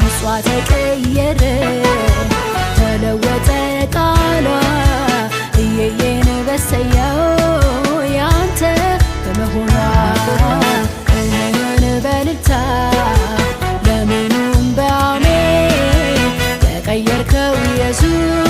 ድምጿ ተቀየረ ተለወጠ ቃሏ እየየን በሰያው ያንተ በመሆኗ እኔን በልታ ለምኑም በአሜን ተቀየርከው ኢየሱስ